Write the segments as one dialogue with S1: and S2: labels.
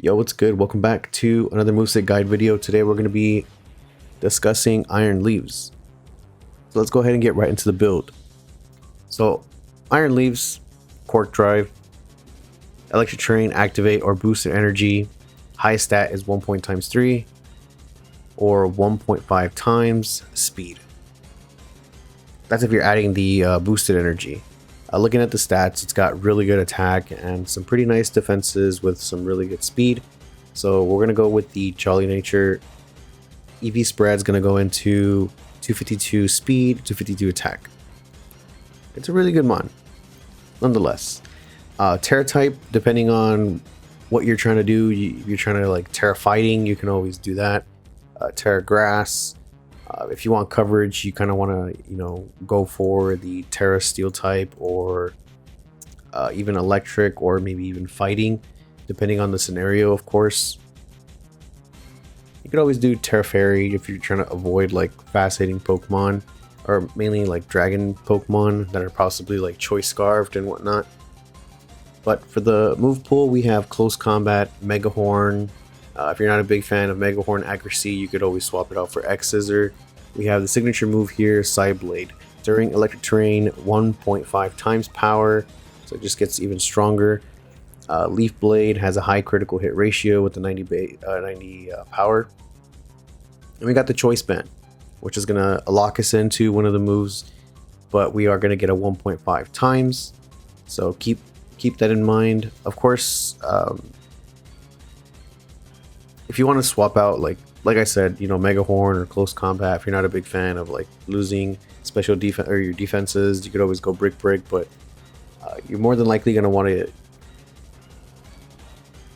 S1: Yo, what's good? Welcome back to another Moveset guide video. Today we're going to be discussing iron leaves. So let's go ahead and get right into the build. So iron leaves, cork drive, electric terrain, activate or boosted energy. Highest stat is 1 point times 3 or 1.5 times speed. That's if you're adding the boosted energy. Looking at the stats, it's got really good attack and some pretty nice defenses with some really good speed. So we're going to go with the Jolly Nature. EV spread's going to go into 252 speed, 252 attack. It's a really good mon, nonetheless. Terra type, depending on what you're trying to do, you're trying to like Terra fighting, you can always do that. Terra grass. If you want coverage, you kind of want to, go for the Terra Steel type or even electric or maybe even fighting, depending on the scenario, of course. You could always do Terra Fairy if you're trying to avoid like fast-hitting Pokemon or mainly like dragon Pokemon that are possibly like choice scarfed and whatnot. But for the move pool, we have Close Combat, Mega Horn. If you're not a big fan of Mega Horn accuracy, you could always swap it out for X Scissor. We have the signature move here, Side Blade. During electric terrain, 1.5 times power, so it just gets even stronger. Leaf Blade has a high critical hit ratio with the 90 power. And we got the Choice Band, which is going to lock us into one of the moves, but we are going to get a 1.5 times. So keep that in mind. Of course, if you want to swap out like I said, Mega Horn or Close Combat, if you're not a big fan of like losing special defense or your defenses, you could always go Brick, but you're more than likely going to want to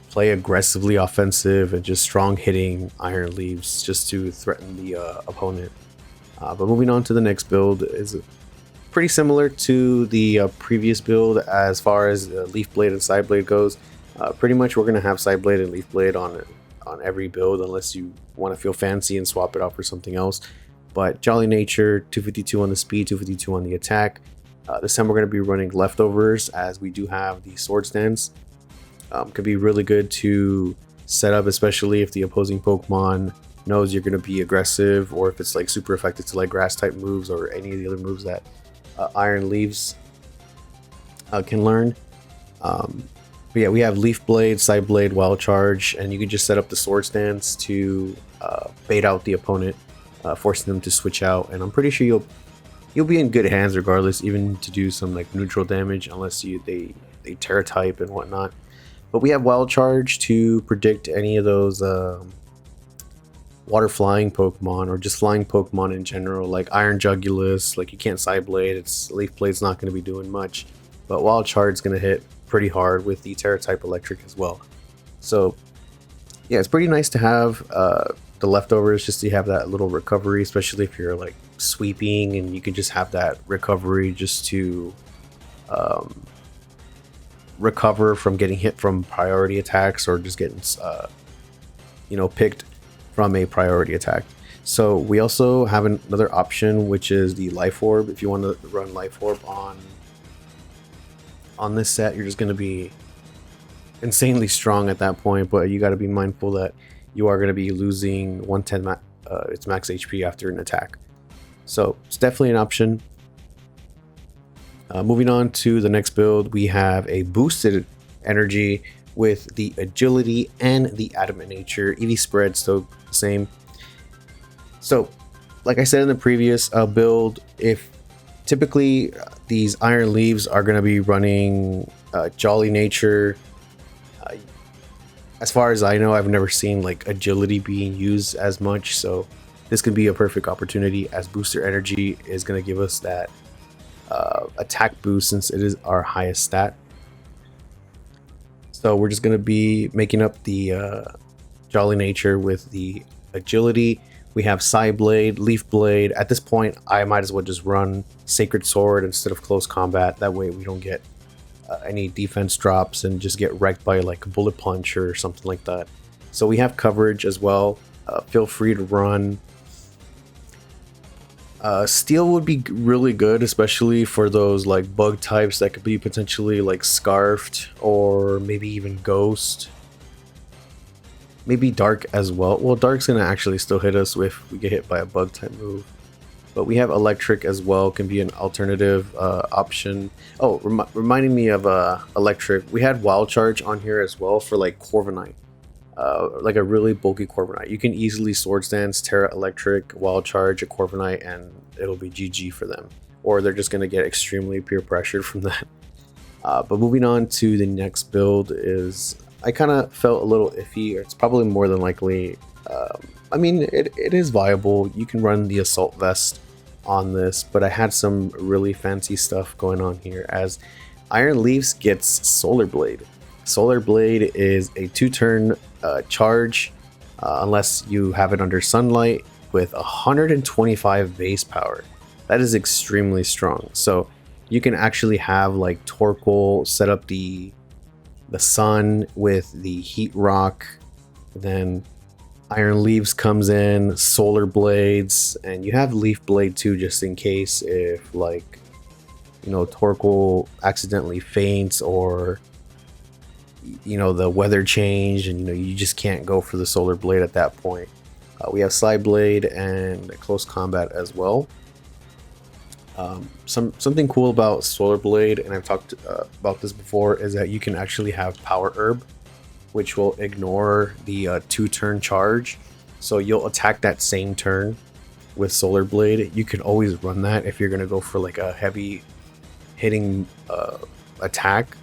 S1: play aggressively offensive and just strong hitting iron leaves just to threaten the opponent. But moving on to the next build is pretty similar to the previous build as far as Leaf Blade and Side Blade goes. Pretty much we're going to have Side Blade and Leaf Blade on every build unless you want to feel fancy and swap it out for something else. But Jolly Nature, 252 on the speed, 252 on the attack. This time we're going to be running Leftovers as we do have the Sword Stance. Could be really good to set up, especially if the opposing Pokemon knows you're going to be aggressive, or if it's like super effective to like grass type moves or any of the other moves that Iron Leaves can learn. But yeah, we have Leaf Blade, Side Blade, Wild Charge, and you can just set up the Sword Stance to bait out the opponent, forcing them to switch out. And I'm pretty sure you'll be in good hands regardless, even to do some like neutral damage, unless they Terra type and whatnot. But we have Wild Charge to predict any of those water flying Pokemon or just flying Pokemon in general, like Iron Jugulus. Like you can't Side Blade, its Leaf Blade's not going to be doing much, but Wild Charge is going to hit pretty hard with the Terra type electric as well. So yeah, it's pretty nice to have the Leftovers just to have that little recovery, especially if you're like sweeping, and you can just have that recovery just to recover from getting hit from priority attacks or just getting picked from a priority attack. So we also have another option, which is the Life Orb. If you want to run Life Orb on this set, you're just going to be insanely strong at that point, but you got to be mindful that you are going to be losing 110 its max HP after an attack. So it's definitely an option. Moving on to the next build, we have a boosted energy with the agility and the adamant nature. EV spread still the same. So like I said in the previous build, if typically these iron leaves are going to be running Jolly Nature. As far as I know, I've never seen like agility being used as much, so this could be a perfect opportunity as booster energy is going to give us that attack boost since it is our highest stat. So we're just going to be making up the Jolly Nature with the agility. We have Side Blade, Leaf Blade. At this point, I might as well just run Sacred Sword instead of Close Combat. That way we don't get any defense drops and just get wrecked by like a Bullet Punch or something like that. So we have coverage as well. Feel free to run. Steel would be really good, especially for those like bug types that could be potentially like Scarfed or maybe even Ghost. Maybe dark as well. Well, dark's gonna actually still hit us if we get hit by a bug type move. But we have electric as well, can be an alternative option. Oh, reminding me of electric. We had wild charge on here as well for like Corviknight. Like a really bulky Corviknight. You can easily Swords Dance, Terra Electric, Wild Charge, a Corviknight, and it'll be GG for them. Or they're just going to get extremely peer pressured from that. But moving on to the next build is, I kind of felt a little iffy. It's probably more than likely, I mean, it is viable. You can run the Assault Vest on this, but I had some really fancy stuff going on here as Ironleaves gets Solar Blade. Solar Blade is a 2-turn charge, unless you have it under sunlight, with 125 base power. That is extremely strong. So you can actually have like Torkoal set up the sun with the Heat Rock, then Ironleaves comes in, Solar Blades, and you have Leaf Blade too, just in case if, like, you know, Torkoal accidentally faints, or you know, the weather changed and you know you just can't go for the Solar Blade at that point. We have Side Blade and Close Combat as well. Something cool about Solar Blade, and I've talked about this before, is that you can actually have Power Herb, which will ignore the 2-turn charge. So you'll attack that same turn with Solar Blade. You can always run that if you're going to go for like a heavy hitting attack.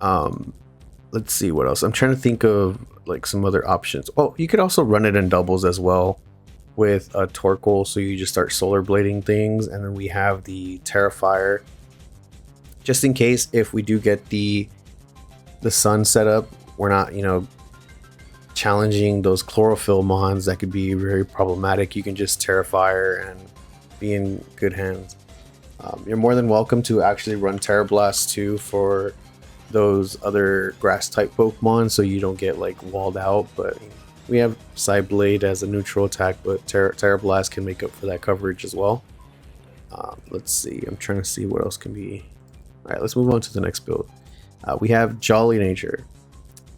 S1: Let's see what else. I'm trying to think of like some other options. Oh, you could also run it in doubles as well with a Torkoal, so you just start Solar Blading things, and then we have the Terrifier, just in case if we do get the sun set up, we're not, you know, challenging those chlorophyll mons that could be very problematic. You can just Terrifier and be in good hands. You're more than welcome to actually run Terra Blast too for those other grass type Pokemon, so you don't get like walled out. But we have Side Blade as a neutral attack, but Terra Blast can make up for that coverage as well. Let's see, I'm trying to see what else can be. Alright, let's move on to the next build. We have Jolly Nature.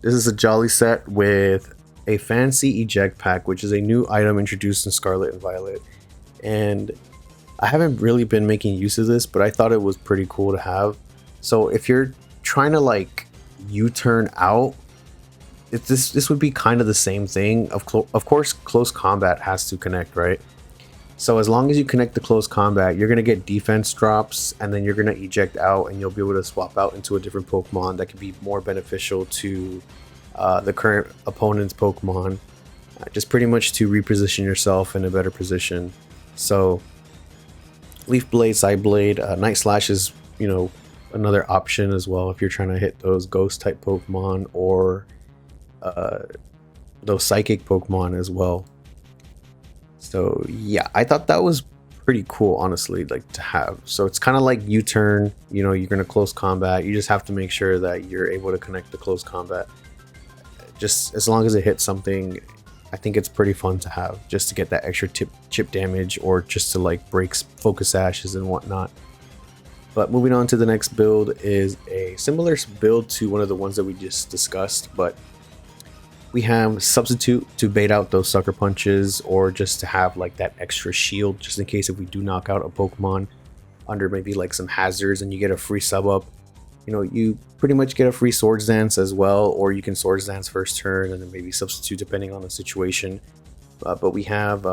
S1: This is a Jolly set with a fancy eject pack, which is a new item introduced in Scarlet and Violet. And I haven't really been making use of this, but I thought it was pretty cool to have. So if you're trying to like U-turn out, this would be kind of the same thing. Of course, Close Combat has to connect, right? So as long as you connect the Close Combat, you're going to get defense drops, and then you're going to eject out, and you'll be able to swap out into a different Pokemon that can be more beneficial to the current opponent's Pokemon, just pretty much to reposition yourself in a better position. So Leaf Blade, Side Blade, Night Slash is, you know, another option as well if you're trying to hit those Ghost type Pokemon, or those Psychic Pokemon as well. So yeah, I thought that was pretty cool, honestly, like to have. So it's kind of like U-turn, you know, you're going to Close Combat. You just have to make sure that you're able to connect the Close Combat. Just as long as it hits something, I think it's pretty fun to have, just to get that extra chip damage, or just to like break Focus Ashes and whatnot. But moving on to the next build is a similar build to one of the ones that we just discussed, but we have Substitute to bait out those Sucker Punches, or just to have like that extra shield, just in case if we do knock out a Pokemon under maybe like some hazards and you get a free sub up. You know, you pretty much get a free Swords Dance as well, or you can Swords Dance first turn and then maybe Substitute depending on the situation. But we have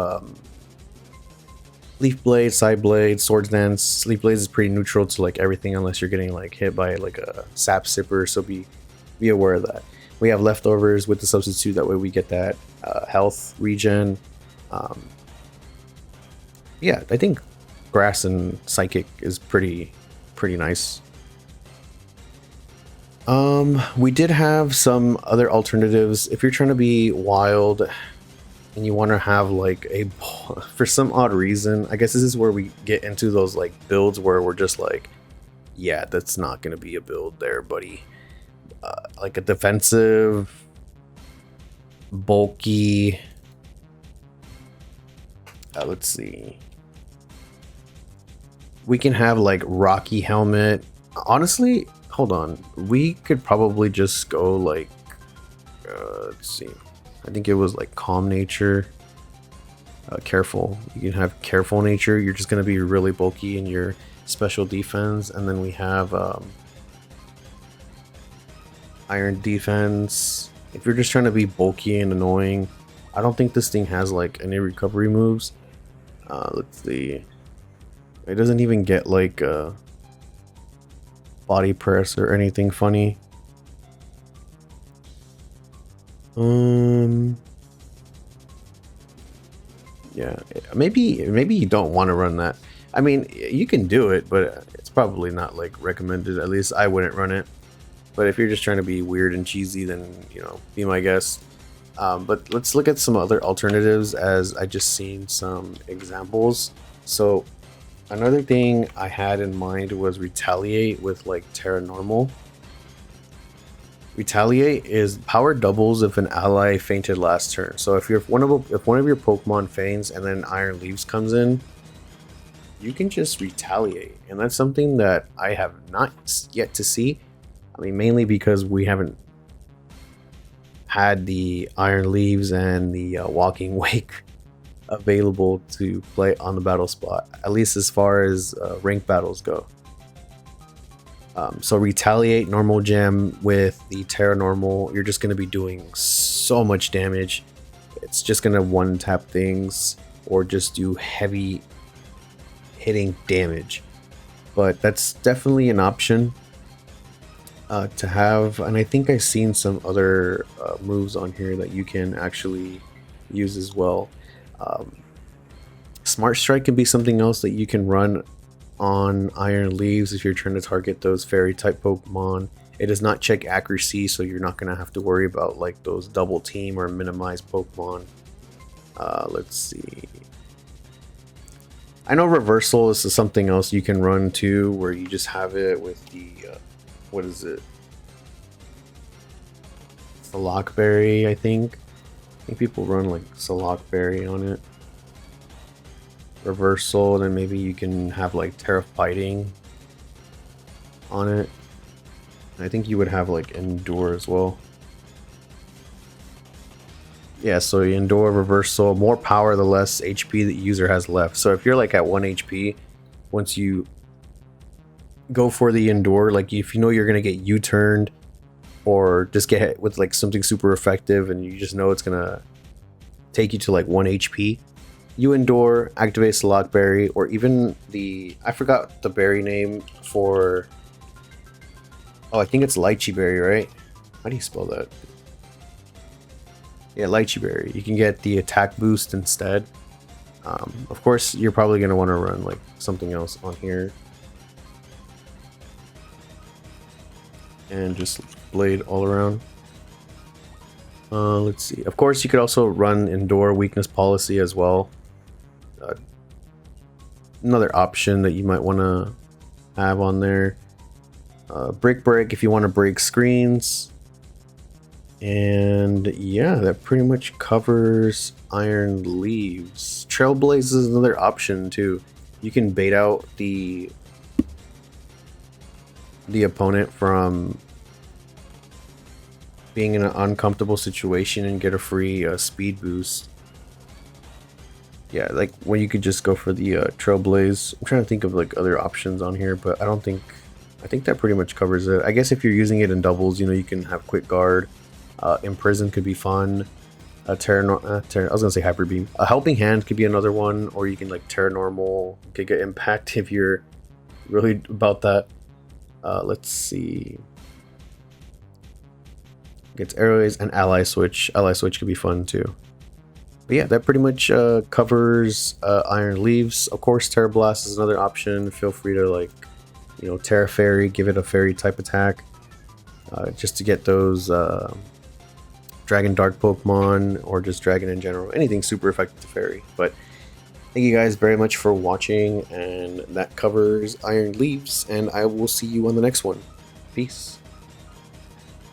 S1: Leaf Blade, Side Blade, Swords Dance. Leaf Blade is pretty neutral to like everything unless you're getting like hit by like a Sap Sipper, so be aware of that. We have Leftovers with the Substitute, that way we get that health regen. Yeah, I think Grass and Psychic is pretty nice. We did have some other alternatives. If you're trying to be wild and you want to have like a, for some odd reason, I guess this is where we get into those like builds where we're just like, yeah, that's not going to be a build there, buddy. Like a defensive, bulky, let's see, we can have like Rocky Helmet. Honestly, hold on, we could probably just go like let's see. I think it was like calm nature. Careful. You can have careful nature. You're just going to be really bulky in your special defense. And then we have iron defense. If you're just trying to be bulky and annoying, I don't think this thing has like any recovery moves. Let's see. It doesn't even get like body press or anything funny. Yeah, maybe you don't want to run that. I mean, you can do it, but it's probably not like recommended. At least I wouldn't run it. But if you're just trying to be weird and cheesy, then be my guest. But let's look at some other alternatives, as I just seen some examples. So another thing I had in mind was retaliate with like Terra Normal. Retaliate is power doubles if an ally fainted last turn. So if one of your Pokemon faints and then Iron Leaves comes in, you can just retaliate, and that's something that I have not yet to see. I mean, mainly because we haven't had the Iron Leaves and the Walking Wake available to play on the battle spot, at least as far as ranked battles go. So retaliate normal gem with the Terra Normal, you're just going to be doing so much damage. It's just going to one tap things or just do heavy hitting damage. But that's definitely an option to have, and I think I've seen some other moves on here that you can actually use as well. Smart Strike can be something else that you can run on Iron Leaves if you're trying to target those fairy type Pokemon. It does not check accuracy, so you're not going to have to worry about like those double team or minimize Pokemon. Let's see. I know Reversal is something else you can run too, where you just have it with the what is it? Salakberry, I think. I think people run like Salakberry on it. Reversal, and then maybe you can have like Terra Fighting on it. I think you would have like Endure as well. Yeah, so you Endure, Reversal, more power the less HP the user has left. So if you're like at 1 HP, once you go for the Endure, like if you know you're gonna get U-turned or just get hit with like something super effective and you just know it's gonna take you to like 1 HP, you Endure, activate Salakberry, or even I forgot the berry name for, I think it's Lychee Berry, right? How do you spell that? Yeah, Lychee Berry. You can get the attack boost instead. Of course, you're probably going to want to run like something else on here. And just Blade all around. Let's see. Of course, you could also run Endure Weakness Policy as well. Another option that you might want to have on there. Break if you want to break screens. And yeah, that pretty much covers Iron Leaves. Trailblaze is another option too. You can bait out the opponent from being in an uncomfortable situation and get a free speed boost. Yeah, like when you could just go for the Trailblaze. I'm trying to think of like other options on here, but I think that pretty much covers it. I guess if you're using it in doubles, you can have Quick Guard. Imprison could be fun. I was gonna say Hyper Beam. A Helping Hand could be another one, or you can like Terra Normal, Giga Impact if you're really about that. Let's see. Gets Airways and Ally Switch. Ally Switch could be fun too. But yeah, that pretty much covers Iron Leaves. Of course, Terra Blast is another option. Feel free to like, Terra Fairy, give it a fairy type attack, just to get those Dragon Dark Pokemon, or just Dragon in general. Anything super effective to Fairy. But thank you guys very much for watching, and that covers Iron Leaves, and I will see you on the next one. Peace.